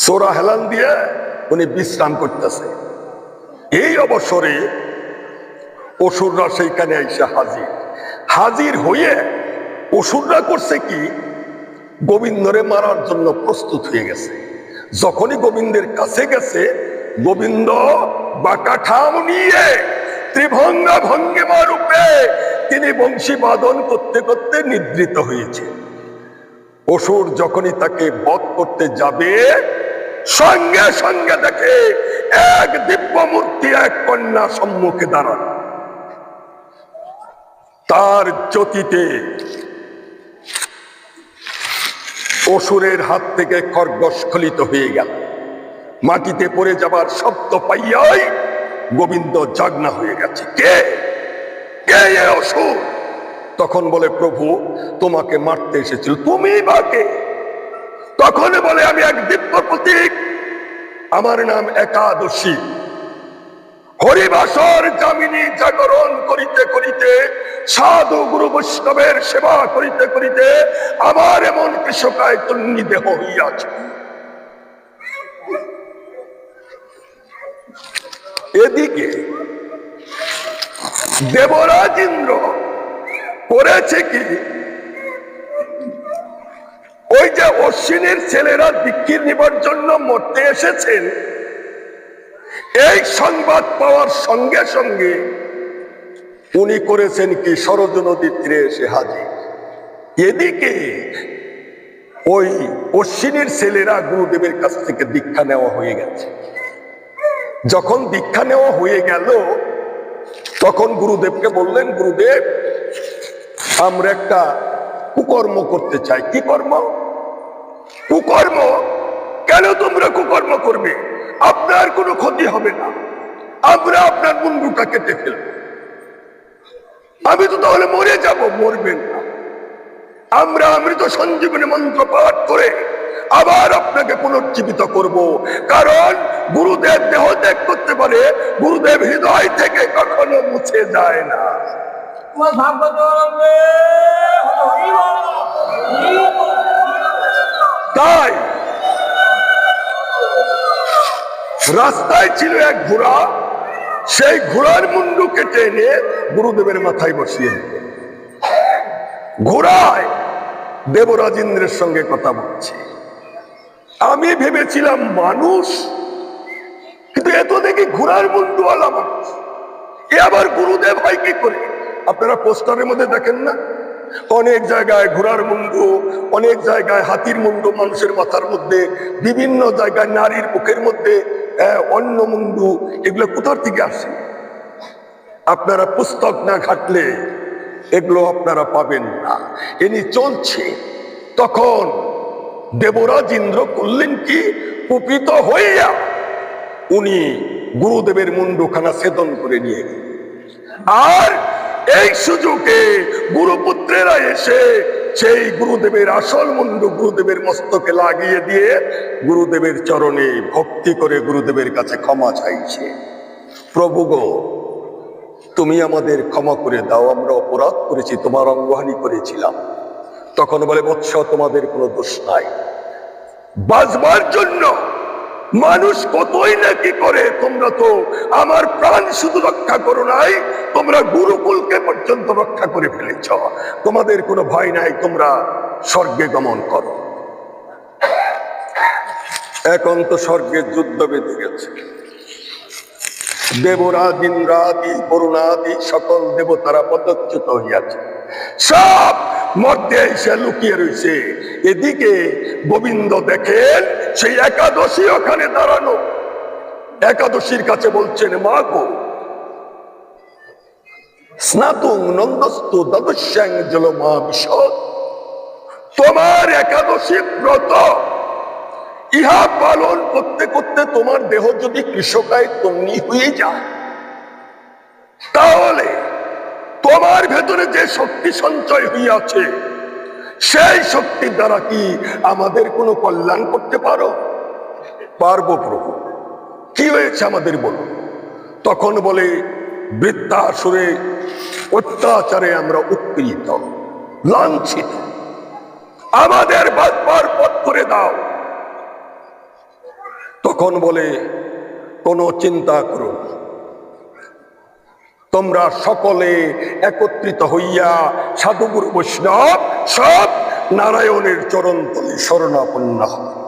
সোরা হেলান দিয়ে উনি বিশ্রাম করতেছে। এই অবসরে অসুররা সেইখানে এসে হাজির হয়ে অসুররা করছে কি, গোবিন্দরে মারার জন্য প্রস্তুত হয়ে গেছে। যখনই গোবিন্দের কাছে গেছে, গোবিন্দ বাঁকা ঠাম নিয়ে ত্রিভঙ্গা ভঙ্গিমা রূপে তিনি বংশী বাদন করতে করতে নিদ্রিত হয়েছে। অসুর যখনই তাকে বধ করতে যাবে, সঙ্গে সঙ্গে দেখে এক দিব্য মূর্তি, এক কন্যা সম্মুখে দাঁড়ানো। তার জ্যোতিতে অসুরের হাত থেকে খরগোশ স্খলিত হয়ে গেল। মাটিতে পড়ে যাবার শব্দ পাইয়াই গোবিন্দ জাগনা হয়ে গেছে। কে কে এ অসুর? তখন বলে, প্রভু তোমাকে মারতে এসেছিল। তুমি বা কে? তখন বলে, আমি এক দিব্য প্রতীক, আমার নাম একাদশী। হরিবাসর জামিনী জাগরণ করিতে করিতে, সাধু গুরু বৈষ্ণবের সেবা করিতে করিতে আমার এমন কৃষকায় তন্নি দেহ হইয়াছে। এদিকে দেবরাজ ইন্দ্র করেছে কি, ওই যে অশ্বিনীর ছেলেরা দীক্ষিত নিবার জন্য মরতে এসেছেন, এই সংবাদ পাওয়ার সঙ্গে সঙ্গে উনি করেছেন কি, সরজ নদীর তীরে এসে হাজির। এদিকে ওই অশ্বিনীর ছেলেরা গুরুদেবের কাছ থেকে দীক্ষা নেওয়া হয়ে গেছে। যখন দীক্ষা নেওয়া হয়ে গেল, তখন গুরুদেবকে বললেন, গুরুদেব আমরা একটা কুকর্ম করতে চাই। কি কর্ম? কুকর্ম? কেন তোমরা কুকর্ম করবে? আপনার কোনো ক্ষতি হবে না, আমরা আপনার মুন্ডুটা কেটে ফেলব। আমি তো তাহলে মরে যাব। মরবেন না, আমরা অমৃত সঞ্জীবনী মন্ত্র পাঠ করে আবার আপনাকে পুনর্জীবিত করব। কারণ গুরুদেব দেহ ত্যাগ করতে পারে, গুরুদেব হৃদয় থেকে কখনো মুছে যায় না। তাই রাস্তায় ছিল এক ঘোড়া, সেই ঘোড়ার মুন্ডু কেটে এনে গুরুদেবের মাথায় বসিয়ে দিল। ঘোড়ায় দেবরাজ ইন্দ্রের সঙ্গে কথা বলছে। আমি ভেবেছিলাম মানুষ, কিন্তু এত দেখি ঘোড়ার মুন্ডুওয়ালা মানুষ। এ আবার গুরুদেব হয় কি করে? আপনারা পোস্টারের মধ্যে দেখেন না, অনেক জায়গায় ঘোড়ার মুন্ডু, অনেক জায়গায় হাতির মুন্ডু মানুষের মাথার মধ্যে, বিভিন্ন জায়গায় নারীর মুখের মধ্যে অন্য মুন্ডু। এগুলো কোথার থেকে আসে? আপনারা পুস্তক না ঘাটলে এগুলো আপনারা পাবেন না। ইনি চলছে। তখন দেবরাজ ইন্দ্র করলেন কি, কুপিত হইয়া উনি গুরুদেবের মুন্ডুখানা ছেদন করে নিয়ে গেলেন। আর এই সুযোগে গুরুপুত্রেরা এসে সেই গুরুদেবের আসল মুন্ডু গুরুদেবের মস্তকে লাগিয়ে দিয়ে গুরুদেবের চরণে ভক্তি করে গুরুদেবের কাছে ক্ষমা চাইছে। প্রভু গো, তুমি আমাদের ক্ষমা করে দাও, আমরা অপরাধ করেছি, তোমার অঙ্গহানি করেছিলাম। তখন বলে, বৎস তোমাদের কোনো দোষ নাই। বাঁচবার জন্য মানুষ কতই নাকি করে, তোমরা তো আমার প্রাণ শুধু রক্ষা করো নাই, তোমরা গুরুকুলকে পর্যন্ত রক্ষা করে ফেলেছ। তোমাদের কোনো ভয় নাই, তোমরা স্বর্গে গমন করো। এখন তো স্বর্গের যুদ্ধ বেঁধে গেছে। দেবরাজ ইন্দ্রাদি বরুণাদি সকল দেবতারা পদচ্যুত হইয়াছে, সব মধ্যে এসে লুকিয়ে রয়েছে। এদিকে গোবিন্দ দেখেন সেই একাদশী ওখানে দাঁড়ানো। একাদশীর কাছে বলছেন, মা গো, স্নাতুং নন্দস্তু দ্বাদশ্যাং জলমা বিশদ। তোমার একাদশী ব্রত ইহা পালন করতে করতে তোমার দেহ যদি কৃষকায় তন্নি হয়ে যায়, তাহলে তোমার ভেতরে যে শক্তি সঞ্চয় হইয়াছে, সেই শক্তির দ্বারা কি আমাদের কোনো কল্যাণ করতে পারো? পারবো প্রভু। কি হয়েছে আমাদের বলো। তখন বলে, বৃত্তাসুরে অত্যাচারে আমরা উৎপীড়িত, লাঞ্ছিত, আমাদের বাঁচবার পথ করে দাও। তখন বলে, কোনো চিন্তা করো না, তোমরা সকলে একত্রিত হইয়া সাধুগুরু বৈষ্ণব সব নারায়ণের চরণ তলে শরণাপন্ন হও।